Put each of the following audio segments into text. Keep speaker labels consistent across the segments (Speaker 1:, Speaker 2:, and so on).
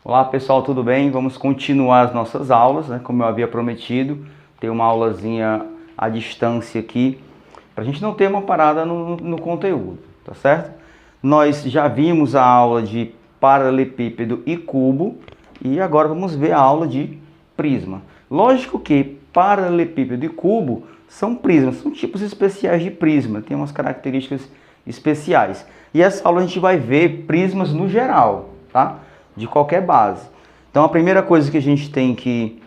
Speaker 1: Olá pessoal, tudo bem? Vamos continuar as nossas aulas, né? Como eu havia prometido, ter uma aulazinha à distância aqui, para a gente não ter uma parada no conteúdo, tá certo? Nós já vimos a aula de paralelepípedo e cubo e agora vamos ver a aula de prisma. Lógico que paralelepípedo e cubo são prismas, são tipos especiais de prisma, tem umas características especiais. E essa aula a gente vai ver prismas no geral, tá? De qualquer base. Então a primeira coisa que a gente tem que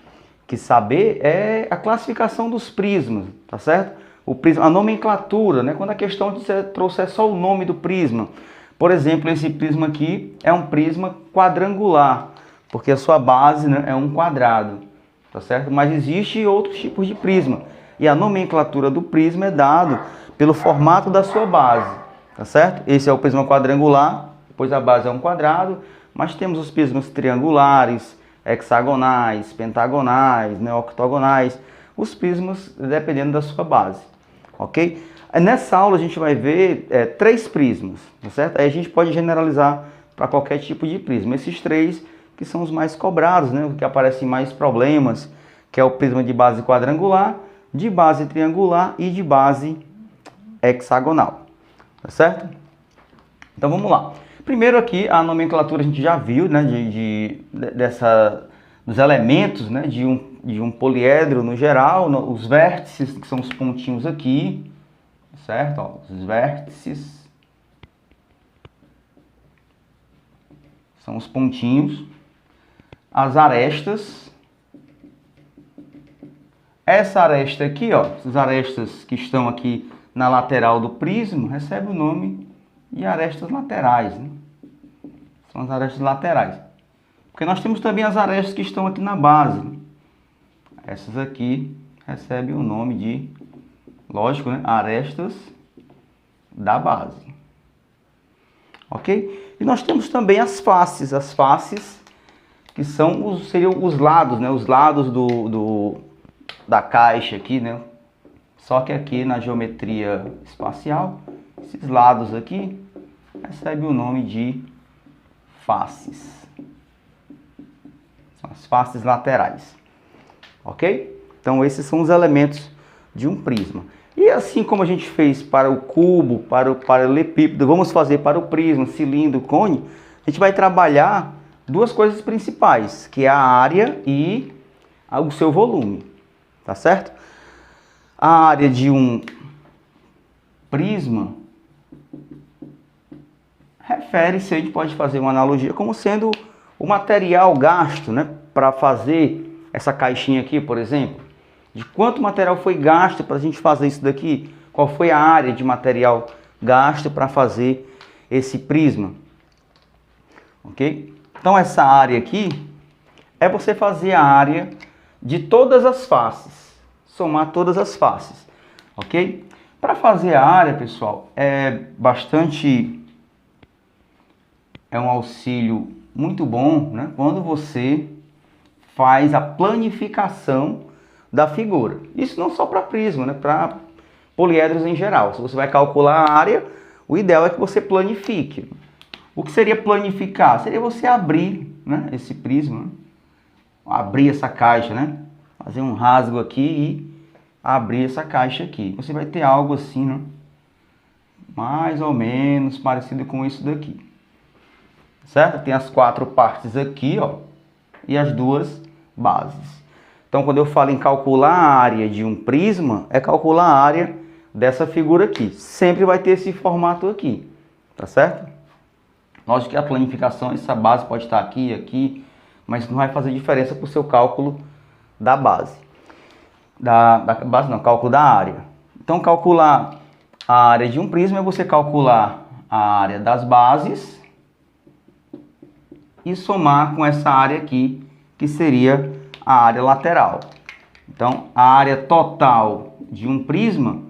Speaker 1: saber é a classificação dos prismas, tá certo? O prisma, a nomenclatura, né? Quando a questão de você trouxer só o nome do prisma. Por exemplo, esse prisma aqui é um prisma quadrangular, porque a sua base, né, é um quadrado, tá certo? Mas existe outros tipos de prisma. E a nomenclatura do prisma é dado pelo formato da sua base, tá certo? Esse é o prisma quadrangular, depois a base é um quadrado. Mas temos os prismas triangulares, hexagonais, pentagonais, né, octogonais, os prismas dependendo da sua base, ok? Nessa aula a gente vai ver três prismas, tá certo? Aí a gente pode generalizar para qualquer tipo de prisma. Esses três que são os mais cobrados, né, que aparecem mais problemas, que é o prisma de base quadrangular, de base triangular e de base hexagonal, tá certo? Então vamos lá. Primeiro aqui, a nomenclatura a gente já viu, né, dos elementos, né, de um poliedro no geral, os vértices, que são os pontinhos aqui, certo? Ó, os vértices são os pontinhos, as arestas, essa aresta aqui, ó, as arestas que estão aqui na lateral do prisma, recebe o nome de arestas laterais, né? São as arestas laterais. Porque nós temos também as arestas que estão aqui na base. Essas aqui recebem o nome de, lógico, né, arestas da base. Ok? E nós temos também as faces. As faces que seriam os lados, né? Os lados da caixa aqui, né? Só que aqui na geometria espacial, esses lados aqui recebem o nome de faces. São as faces laterais. Ok? Então esses são os elementos de um prisma. E assim como a gente fez para o cubo, para o paralelepípedo, vamos fazer para o prisma, cilindro, cone, a gente vai trabalhar duas coisas principais, que é a área e o seu volume. Tá certo? A área de um prisma refere-se, a gente pode fazer uma analogia como sendo o material gasto, né, para fazer essa caixinha aqui, por exemplo. De quanto material foi gasto para a gente fazer isso daqui? Qual foi a área de material gasto para fazer esse prisma? Ok? Então essa área aqui é você fazer a área de todas as faces, somar todas as faces, ok? Para fazer a área, pessoal, é um auxílio muito bom, né? Quando você faz a planificação da figura. Isso não só para prisma, né? Para poliedros em geral. Se você vai calcular a área, o ideal é que você planifique. O que seria planificar? Seria você abrir, né, esse prisma, né? Abrir essa caixa, né? Fazer um rasgo aqui e abrir essa caixa aqui. Você vai ter algo assim, né? Mais ou menos parecido com isso daqui. Certo? Tem as quatro partes aqui, ó, e as duas bases. Então, quando eu falo em calcular a área de um prisma, é calcular a área dessa figura aqui. Sempre vai ter esse formato aqui, tá certo? Lógico que a planificação, essa base pode estar aqui, aqui, mas não vai fazer diferença para o seu cálculo da base. Da base não, cálculo da área. Então, calcular a área de um prisma é você calcular a área das bases e somar com essa área aqui, que seria a área lateral. Então, a área total de um prisma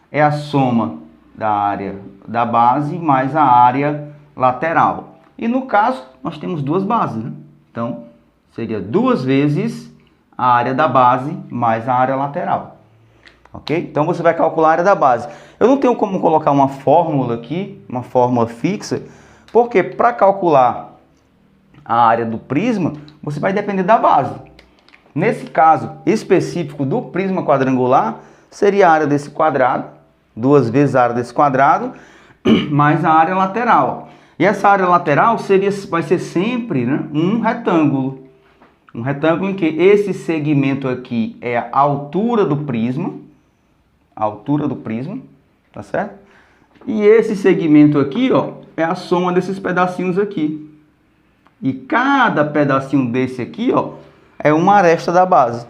Speaker 1: é a soma da área da base mais a área lateral. E no caso, nós temos duas bases, né? Então, seria 2 vezes a área da base mais a área lateral. Ok? Então, você vai calcular a área da base. Eu não tenho como colocar uma fórmula aqui, uma fórmula fixa, porque para calcular a área do prisma, você vai depender da base. Nesse caso específico do prisma quadrangular, seria a área desse quadrado, 2 vezes a área desse quadrado, mais a área lateral. E essa área lateral vai ser sempre, né, um retângulo. Um retângulo em que esse segmento aqui é a altura do prisma. A altura do prisma, tá certo? E esse segmento aqui, ó, é a soma desses pedacinhos aqui. E cada pedacinho desse aqui, ó, é uma aresta da base.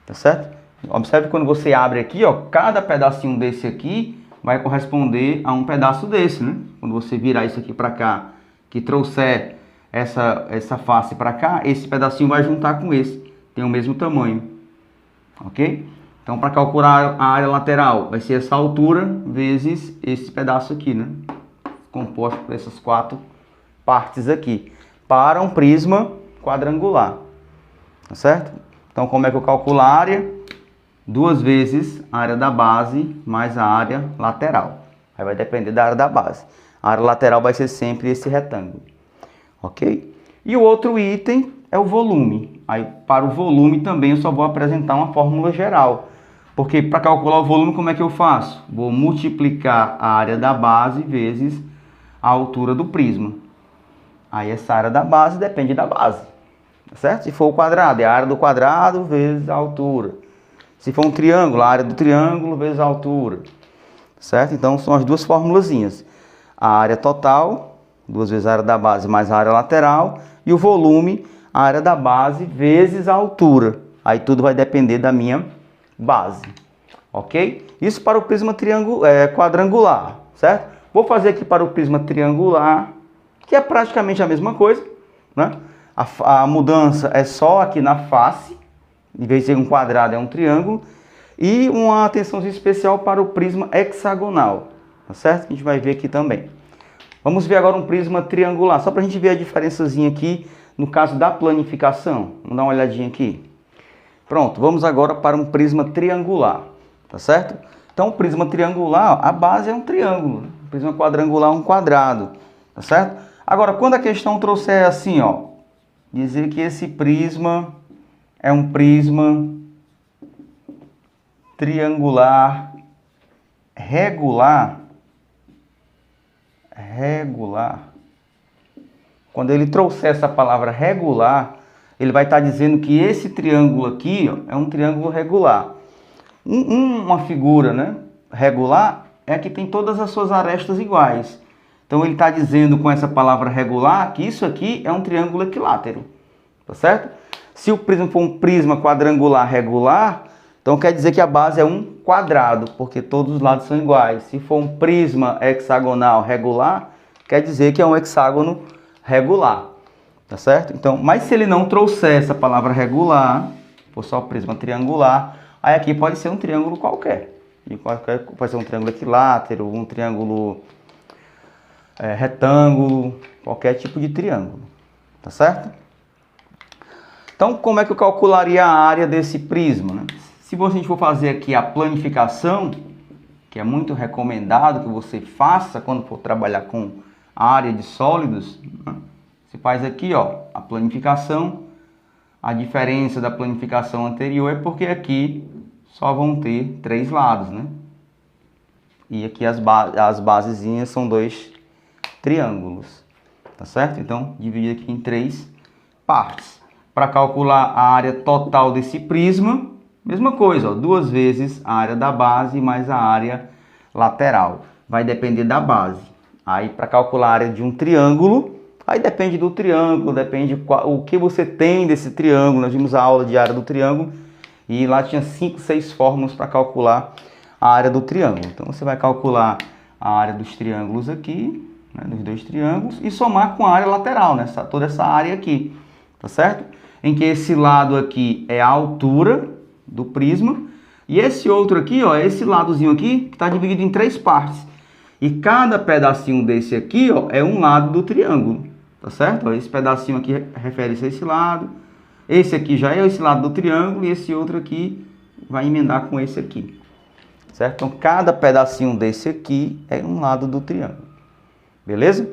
Speaker 1: Tá certo? Observe quando você abre aqui, ó, cada pedacinho desse aqui vai corresponder a um pedaço desse, né? Quando você virar isso aqui para cá, que trouxer essa face para cá, esse pedacinho vai juntar com esse, tem o mesmo tamanho, ok? Então, para calcular a área lateral, vai ser essa altura vezes esse pedaço aqui, né? Composto por essas 4 partes aqui, para um prisma quadrangular, tá certo? Então, como é que eu calculo a área? 2 vezes a área da base mais a área lateral. Aí vai depender da área da base. A área lateral vai ser sempre esse retângulo. Ok? E o outro item é o volume. Aí, para o volume também eu só vou apresentar uma fórmula geral. Porque para calcular o volume, como é que eu faço? Vou multiplicar a área da base vezes a altura do prisma. Aí essa área da base depende da base. Certo? Se for o quadrado, é a área do quadrado vezes a altura. Se for um triângulo, a área do triângulo vezes a altura. Certo? Então são as duas formulazinhas. A área total, 2 vezes a área da base mais a área lateral. E o volume, a área da base vezes a altura. Aí tudo vai depender da minha base. Ok? Isso para o prisma quadrangular. Certo? Vou fazer aqui para o prisma triangular, que é praticamente a mesma coisa, né? A mudança é só aqui na face. Em vez de ser um quadrado, é um triângulo. E uma atenção especial para o prisma hexagonal. Tá certo? A gente vai ver aqui também. Vamos ver agora um prisma triangular. Só para a gente ver a diferençazinha aqui no caso da planificação. Vamos dar uma olhadinha aqui. Pronto, vamos agora para um prisma triangular. Tá certo? Então, o prisma triangular, a base é um triângulo. O prisma quadrangular é um quadrado. Tá certo? Agora, quando a questão trouxer assim, ó, dizer que esse prisma é um prisma triangular regular. Quando ele trouxer essa palavra regular, ele vai estar dizendo que esse triângulo aqui, ó, é um triângulo regular. Uma figura, né, regular é a que tem todas as suas arestas iguais. Então ele está dizendo com essa palavra regular que isso aqui é um triângulo equilátero. Tá certo? Se o prisma for um prisma quadrangular regular, então quer dizer que a base é um quadrado, porque todos os lados são iguais. Se for um prisma hexagonal regular, quer dizer que é um hexágono regular. Tá certo? Então, mas se ele não trouxer essa palavra regular, for só prisma triangular, aí aqui pode ser um triângulo qualquer. Pode ser um triângulo equilátero, um triângulo retângulo, qualquer tipo de triângulo. Tá certo? Então, como é que eu calcularia a área desse prisma, né? Se a gente for fazer aqui a planificação, que é muito recomendado que você faça quando for trabalhar com a área de sólidos, né? Você faz aqui, ó, a planificação. A diferença da planificação anterior é porque aqui só vão ter 3 lados, né? E aqui as basezinhas são 2 triângulos, tá certo? Então, dividir aqui em 3 partes. Para calcular a área total desse prisma, mesma coisa, ó, 2 vezes a área da base mais a área lateral. Vai depender da base. Aí, para calcular a área de um triângulo, aí depende do triângulo, depende o que você tem desse triângulo. Nós vimos a aula de área do triângulo e lá tinha 5, 6 fórmulas para calcular a área do triângulo. Então, você vai calcular a área dos triângulos aqui, né, dos 2 triângulos, e somar com a área lateral, né, toda essa área aqui, tá certo? Em que esse lado aqui é a altura do prisma, e esse outro aqui, ó, esse ladozinho aqui, que está dividido em 3 partes. E cada pedacinho desse aqui, ó, é um lado do triângulo, tá certo? Ó, esse pedacinho aqui refere-se a esse lado, esse aqui já é esse lado do triângulo, e esse outro aqui vai emendar com esse aqui, certo? Então, cada pedacinho desse aqui é um lado do triângulo, beleza?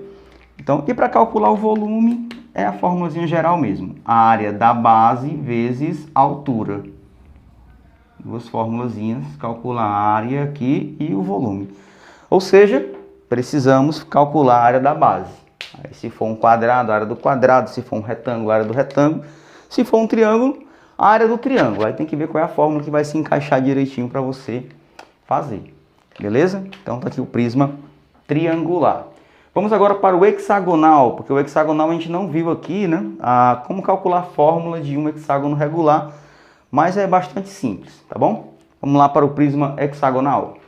Speaker 1: Então, e para calcular o volume, é a formulazinha geral mesmo. A área da base vezes a altura. Duas formulazinhas, calcula a área aqui e o volume. Ou seja, precisamos calcular a área da base. Aí, se for um quadrado, a área do quadrado. Se for um retângulo, a área do retângulo. Se for um triângulo, a área do triângulo. Aí tem que ver qual é a fórmula que vai se encaixar direitinho para você fazer. Beleza? Então tá aqui o prisma triangular. Vamos agora para o hexagonal, porque o hexagonal a gente não viu aqui, né? Como calcular a fórmula de um hexágono regular, mas é bastante simples, tá bom? Vamos lá para o prisma hexagonal.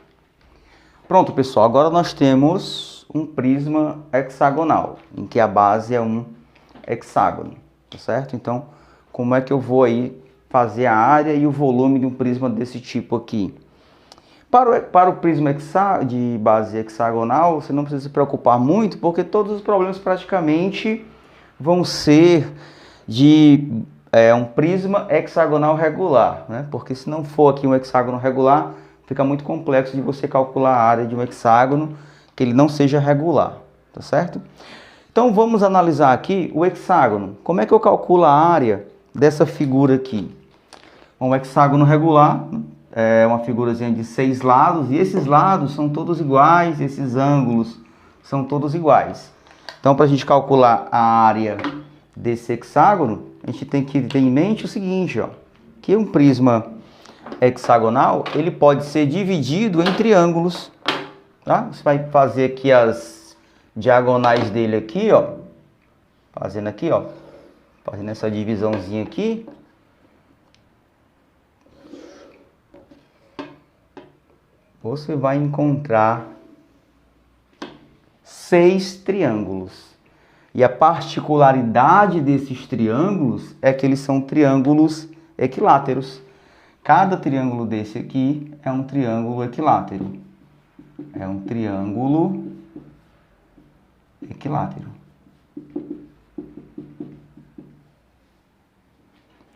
Speaker 1: Pronto, pessoal, agora nós temos um prisma hexagonal, em que a base é um hexágono, tá certo? Então, como é que eu vou aí fazer a área e o volume de um prisma desse tipo aqui? Para o prisma de base hexagonal, você não precisa se preocupar muito, porque todos os problemas praticamente vão ser de um prisma hexagonal regular, né? Porque se não for aqui um hexágono regular, fica muito complexo de você calcular a área de um hexágono que ele não seja regular, tá certo? Então vamos analisar aqui o hexágono. Como é que eu calculo a área dessa figura aqui? Um hexágono regular é uma figurazinha de 6 lados, e esses lados são todos iguais, esses ângulos são todos iguais. Então, para a gente calcular a área desse hexágono, a gente tem que ter em mente o seguinte, ó, que um prisma hexagonal, ele pode ser dividido em triângulos, tá? Você vai fazer aqui as diagonais dele aqui, ó, fazendo essa divisãozinha aqui. Você vai encontrar 6 triângulos. E a particularidade desses triângulos é que eles são triângulos equiláteros. Cada triângulo desse aqui é um triângulo equilátero. É um triângulo equilátero.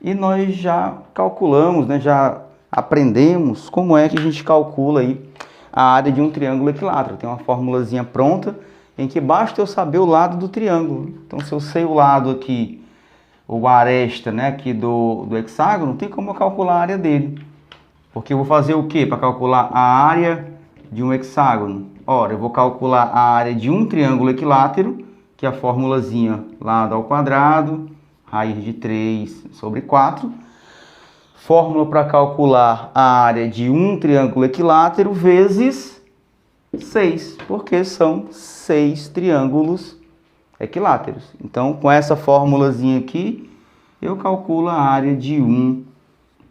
Speaker 1: E nós já calculamos, né, já aprendemos como é que a gente calcula aí a área de um triângulo equilátero. Tem uma formulazinha pronta em que basta eu saber o lado do triângulo. Então, se eu sei o lado aqui, o aresta, né, aqui do hexágono, tem como eu calcular a área dele. Porque eu vou fazer o quê para calcular a área de um hexágono? Ora, eu vou calcular a área de um triângulo equilátero, que é a formulazinha lado ao quadrado, raiz de 3 sobre 4. Fórmula para calcular a área de um triângulo equilátero vezes 6, porque são 6 triângulos equiláteros. Então, com essa formulazinha aqui, eu calculo a área de um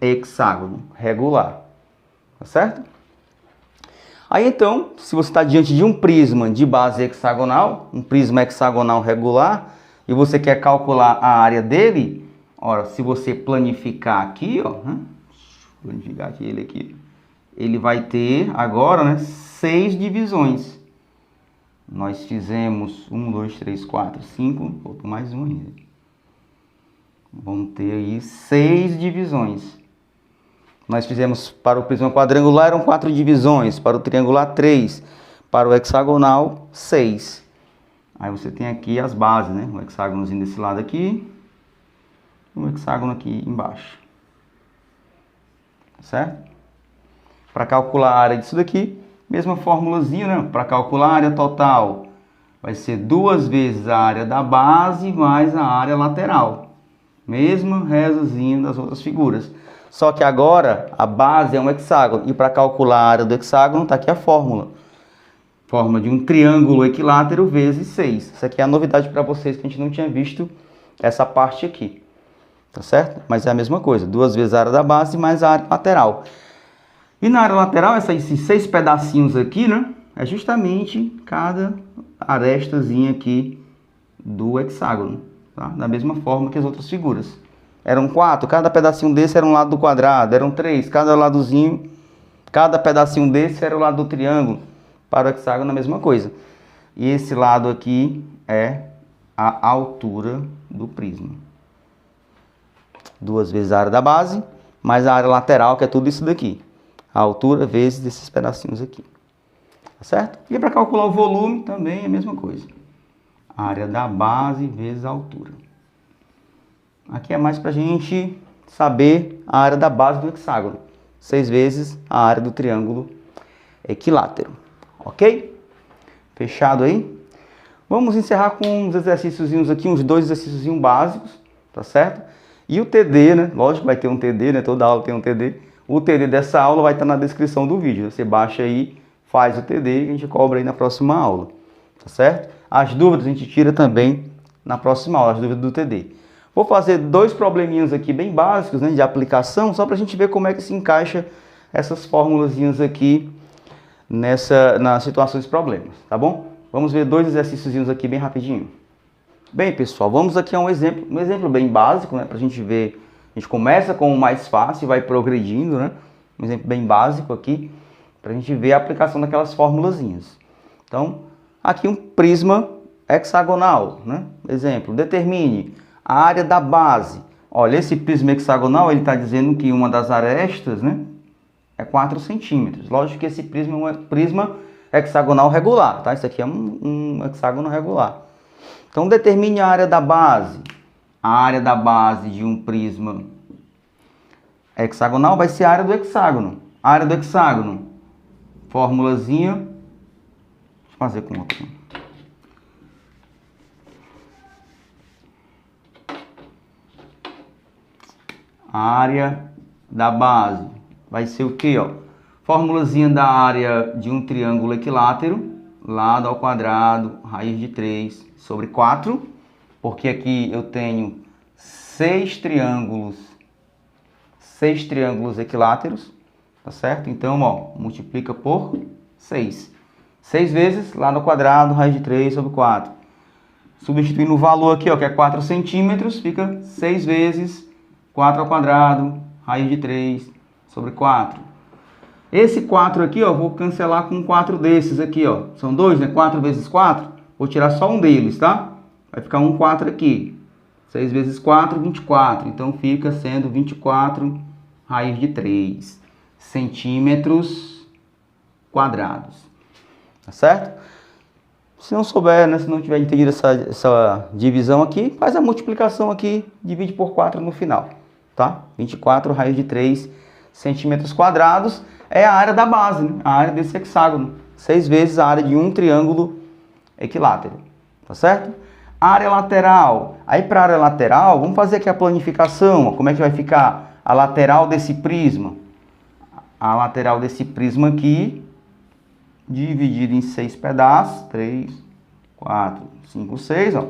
Speaker 1: hexágono regular, tá certo? Aí então, se você está diante de um prisma de base hexagonal, um prisma hexagonal regular, e você quer calcular a área dele, ora, se você planificar aqui, ó, planificar aqui ele aqui, ele vai ter agora, né, 6 divisões. Nós fizemos 1, 2, 3, 4, 5, faltou mais um ainda. Vamos ter aí 6 divisões. Nós fizemos para o prisma quadrangular eram 4 divisões, para o triangular 3, para o hexagonal 6. Aí você tem aqui as bases, né? Um hexágonozinho desse lado aqui, um hexágono aqui embaixo. Certo? Para calcular a área disso daqui, mesma formulazinha, né? Para calcular a área total, vai ser 2 vezes a área da base mais a área lateral. Mesma rezazinha das outras figuras. Só que agora a base é um hexágono. E para calcular a área do hexágono, está aqui a fórmula. Fórmula de um triângulo equilátero vezes 6. Isso aqui é a novidade para vocês, que a gente não tinha visto essa parte aqui. Tá certo? Mas é a mesma coisa. 2 vezes a área da base mais a área lateral. E na área lateral, esses 6 pedacinhos aqui, né? É justamente cada arestazinha aqui do hexágono. Tá? Da mesma forma que as outras figuras. Eram 4, cada pedacinho desse era um lado do quadrado. Eram 3, cada ladozinho, cada pedacinho desse era o lado do triângulo. Para o hexágono a mesma coisa. E esse lado aqui é a altura do prisma. 2 vezes a área da base, mais a área lateral, que é tudo isso daqui. A altura vezes esses pedacinhos aqui. Tá certo? E para calcular o volume também é a mesma coisa. A área da base vezes a altura. Aqui é mais para a gente saber a área da base do hexágono. 6 vezes a área do triângulo equilátero. Ok? Fechado aí? Vamos encerrar com uns exercíciozinhos aqui, uns 2 exercícios básicos, tá certo? E o TD, né? Lógico que vai ter um TD, né? Toda aula tem um TD. O TD dessa aula vai estar na descrição do vídeo. Você baixa aí, faz o TD e a gente cobra aí na próxima aula, tá certo? As dúvidas a gente tira também na próxima aula, as dúvidas do TD. Vou fazer 2 probleminhas aqui bem básicos, né, de aplicação, só para a gente ver como é que se encaixa essas formulazinhas aqui nas situações problemas, tá bom? Vamos ver 2 exercícios aqui bem rapidinho. Bem, pessoal, vamos aqui a um exemplo bem básico, né, para a gente ver. A gente começa com o mais fácil e vai progredindo, né? Um exemplo bem básico aqui, para a gente ver a aplicação daquelas formulazinhas. Então, aqui um prisma hexagonal, né? Exemplo, determine a área da base. Olha, esse prisma hexagonal, ele está dizendo que uma das arestas, né, é 4 centímetros. Lógico que esse prisma é um prisma hexagonal regular, tá? Isso aqui é um hexágono regular. Então, determine a área da base. A área da base de um prisma hexagonal vai ser a área do hexágono. A área do hexágono, formulazinha, deixa eu fazer com outra. A área da base vai ser o quê, ó? Formulazinha da área de um triângulo equilátero, lado ao quadrado, raiz de 3 sobre 4, porque aqui eu tenho 6 triângulos equiláteros, tá certo? Então, ó, multiplica por 6. 6 vezes lado ao quadrado, raiz de 3 sobre 4. Substituindo o valor aqui, ó, que é 4 centímetros, fica 6 vezes 4 ao quadrado, raiz de 3 sobre 4. Esse 4 aqui, ó, vou cancelar com 4 desses aqui, ó. São 2, né? 4 vezes 4. Vou tirar só um deles, tá? Vai ficar um 4 aqui. 6 vezes 4, 24. Então, fica sendo 24 raiz de 3 centímetros quadrados. Tá certo? Se não souber, né? Se não tiver entendido essa divisão aqui, faz a multiplicação aqui, divide por 4 no final. Tá? 24 raiz de 3 centímetros quadrados é a área da base, né? A área desse hexágono. 6 vezes a área de um triângulo equilátero. Tá certo? Área lateral. Aí para a área lateral, vamos fazer aqui a planificação. Ó, como é que vai ficar a lateral desse prisma? A lateral desse prisma aqui, dividido em 6 pedaços. 3, 4, 5, 6. Ó,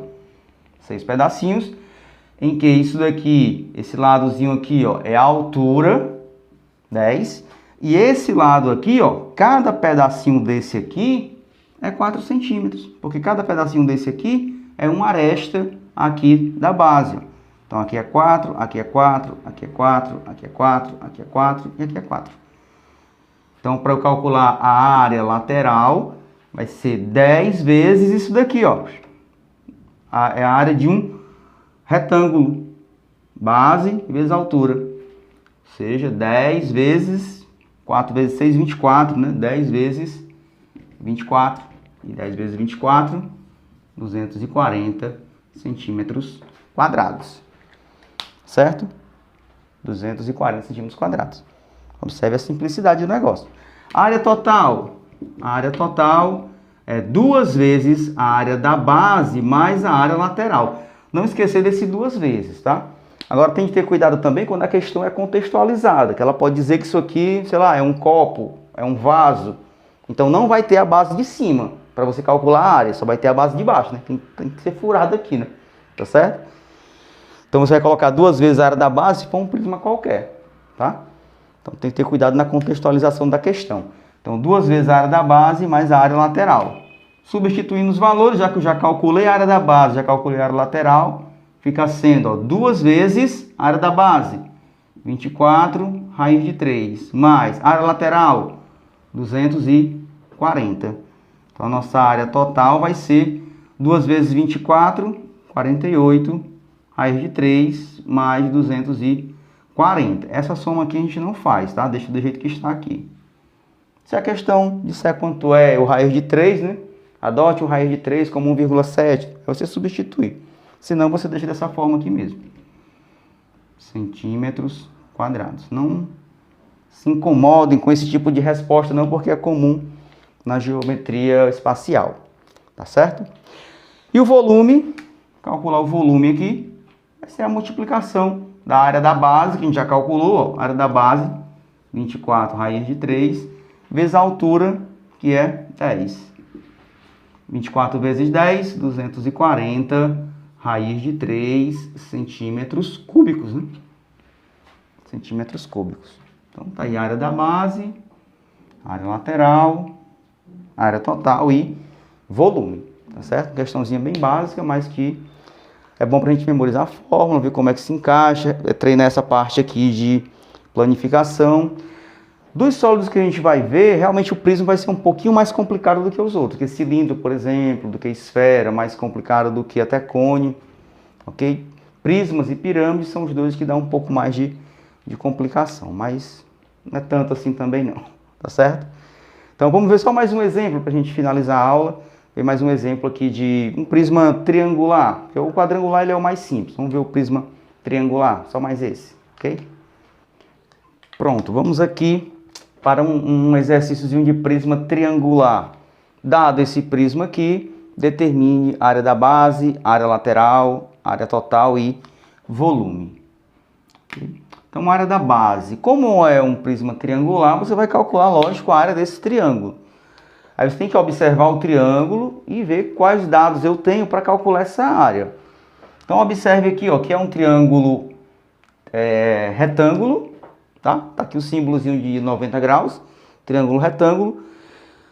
Speaker 1: 6 pedacinhos. Em que isso daqui, esse ladozinho aqui, ó, é a altura, 10. E esse lado aqui, ó, cada pedacinho desse aqui é 4 centímetros. Porque cada pedacinho desse aqui é uma aresta aqui da base. Ó. Então, aqui é 4, aqui é 4, aqui é 4, aqui é 4, aqui é 4 e aqui é 4. Então, para eu calcular a área lateral, vai ser 10 vezes isso daqui, ó. É a área de um retângulo. Base vezes altura. Ou seja, 10 vezes 4 vezes 6, 24, né? 10 vezes 24. E 10 vezes 24, 240 centímetros quadrados. Certo? 240 centímetros quadrados. Observe a simplicidade do negócio. Área total. A área total é 2 vezes a área da base mais a área lateral. Não esquecer desse 2 vezes, tá? Agora tem que ter cuidado também quando a questão é contextualizada, que ela pode dizer que isso aqui, sei lá, é um copo, é um vaso. Então não vai ter a base de cima para você calcular a área, só vai ter a base de baixo, né? Tem que ser furado aqui, né? Tá certo? Então você vai colocar 2 vezes a área da base se for um prisma qualquer, tá? Então tem que ter cuidado na contextualização da questão. Então 2 vezes a área da base mais a área lateral. Substituindo os valores, já que eu já calculei a área da base, já calculei a área lateral, fica sendo, ó, 2 vezes a área da base, 24 raiz de 3, mais a área lateral, 240. Então a nossa área total vai ser 2 vezes 24, 48, raiz de 3, mais 240. Essa soma aqui a gente não faz, tá? Deixa do jeito que está aqui. Se a questão disser quanto é o raiz de 3, né? Adote o raiz de 3 como 1,7, aí você substitui. Senão você deixa dessa forma aqui mesmo. centímetros quadrados. Não se incomodem com esse tipo de resposta não, porque é comum na geometria espacial, tá certo? E o volume, calcular o volume aqui, vai ser a multiplicação da área da base, que a gente já calculou, ó, área da base, 24 raiz de 3, vezes a altura, que é 10. 24 vezes 10, 240 raiz de 3 centímetros cúbicos, né? Centímetros cúbicos. Então, tá aí a área da base, área lateral, área total e volume, tá certo? Questãozinha bem básica, mas que é bom pra gente memorizar a fórmula, ver como é que se encaixa, treinar essa parte aqui de planificação. Dos sólidos que a gente vai ver, realmente o prisma vai ser um pouquinho mais complicado do que os outros, que cilindro, por exemplo, do que esfera, mais complicado do que até cone, ok? Prismas e pirâmides são os dois que dão um pouco mais de complicação, mas não é tanto assim também não, tá certo? Então vamos ver só mais um exemplo para a gente finalizar a aula, ver mais um exemplo aqui de um prisma triangular, porque o quadrangular ele é o mais simples, vamos ver o prisma triangular, só mais esse, ok? Pronto, vamos aqui para um exercíciozinho de prisma triangular. Dado esse prisma aqui, determine a área da base, área lateral, área total e volume. Então, a área da base. Como é um prisma triangular, você vai calcular, lógico, a área desse triângulo. Aí você tem que observar o triângulo e ver quais dados eu tenho para calcular essa área. Então, observe aqui, ó, que é um triângulo retângulo. Tá aqui o símbolozinho de 90 graus, triângulo retângulo.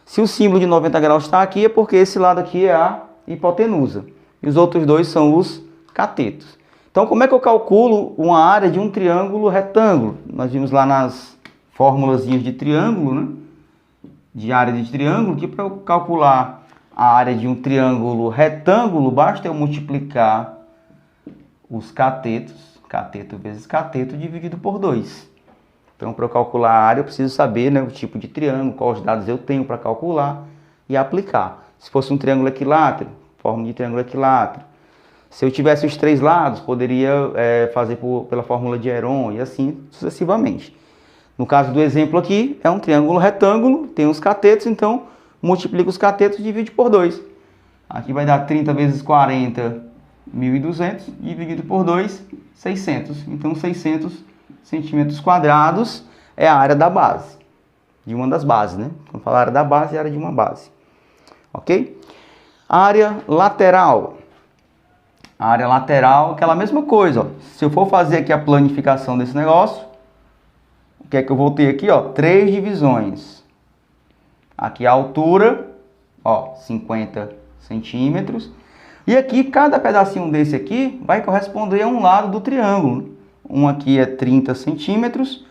Speaker 1: Se o símbolo de 90 graus está aqui, é porque esse lado aqui é a hipotenusa. E os outros dois são os catetos. Então, como é que eu calculo uma área de um triângulo retângulo? Nós vimos lá nas formulazinhas de triângulo, né? De área de triângulo, que para eu calcular a área de um triângulo retângulo, basta eu multiplicar os catetos, cateto vezes cateto, dividido por 2. Então, para eu calcular a área, eu preciso saber, né, o tipo de triângulo, quais dados eu tenho para calcular e aplicar. Se fosse um triângulo equilátero, fórmula de triângulo equilátero. Se eu tivesse os 3 lados, poderia fazer pela fórmula de Heron e assim sucessivamente. No caso do exemplo aqui, é um triângulo retângulo, tem os catetos, então multiplica os catetos e divide por 2. Aqui vai dar 30 vezes 40, 1.200, dividido por 2, 600. Então, 600 centímetros quadrados é a área da base, de uma das bases, né? Quando falar área da base, é a área de uma base, ok? Área lateral. A área lateral, aquela mesma coisa, ó. Se eu for fazer aqui a planificação desse negócio, o que é que eu vou ter aqui, ó? 3 divisões. Aqui a altura, ó, 50 centímetros. E aqui, cada pedacinho desse aqui vai corresponder a um lado do triângulo. Um aqui é 30 centímetros,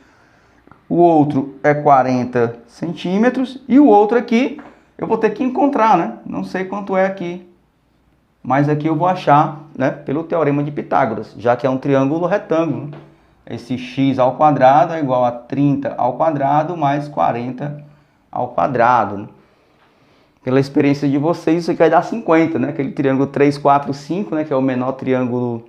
Speaker 1: o outro é 40 centímetros e o outro aqui eu vou ter que encontrar, né? Não sei quanto é aqui, mas aqui eu vou achar, né, pelo teorema de Pitágoras, já que é um triângulo retângulo. Esse x ao quadrado é igual a 30 ao quadrado mais 40 ao quadrado. Né? Pela experiência de vocês, isso aqui vai dar 50, né? Aquele triângulo 3, 4, 5, né, que é o menor triângulo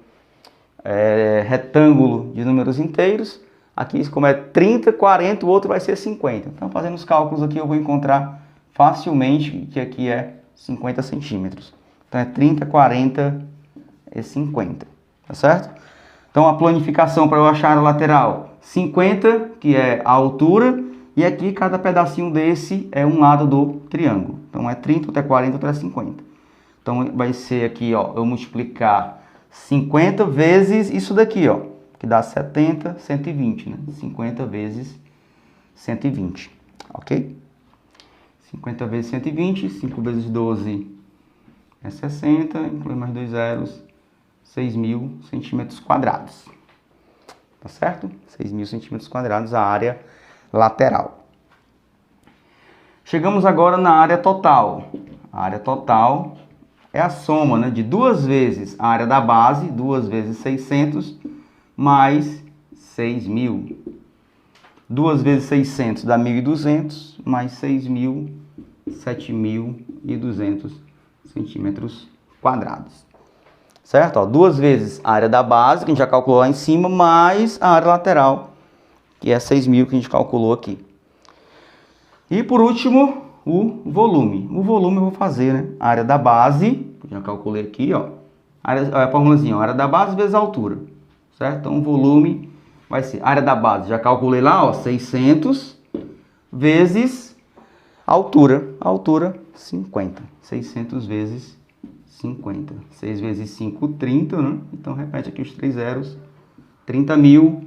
Speaker 1: retângulo de números inteiros. Aqui, como é 30, 40, o outro vai ser 50. Então, fazendo os cálculos aqui, eu vou encontrar facilmente que aqui é 50 centímetros. Então, é 30, 40 e 50. Tá certo? Então, a planificação para eu achar a lateral, 50, que é a altura, e aqui cada pedacinho desse é um lado do triângulo. Então, é 30, outro é 40, outro é 50. Então, vai ser aqui, ó, eu multiplicar 50 vezes isso daqui, ó, que dá 70, 120, né? 50 vezes 120, ok? 50 vezes 120, 5 vezes 12 é 60, inclui mais 2 zeros, 6.000 centímetros quadrados, tá certo? 6.000 centímetros quadrados a área lateral. Chegamos agora na área total. A área total é a soma, né, de 2 vezes a área da base, 2 vezes 600, mais 6.000. 2 vezes 600 dá 1.200, mais 6.000, 7.200 centímetros quadrados. certo? Ó, 2 vezes a área da base, que a gente já calculou lá em cima, mais a área lateral, que é 6.000 que a gente calculou aqui. E por último, o volume. O volume eu vou fazer, né? A área da base, já calculei aqui, ó. A formulazinha, ó, área da base vezes a altura, certo? Então o volume vai ser, área da base, já calculei lá, ó, 600 vezes a altura 50. 600 vezes 50. 6 vezes 5, 30, né? Então repete aqui os 3 zeros. 30.000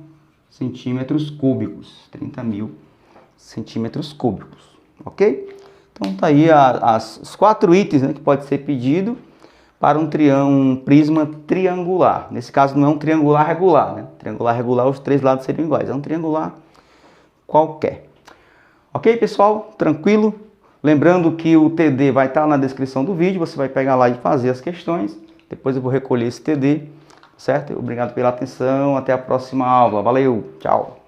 Speaker 1: centímetros cúbicos. 30.000 centímetros cúbicos, ok? Então tá aí os 4 itens, né, que pode ser pedido para um prisma triangular. Nesse caso não é um triangular regular, né? Triangular regular, os 3 lados seriam iguais. É um triangular qualquer. Ok, pessoal? Tranquilo? Lembrando que o TD vai estar na descrição do vídeo. Você vai pegar lá e fazer as questões. Depois eu vou recolher esse TD, certo? Obrigado pela atenção. Até a próxima aula. Valeu, tchau!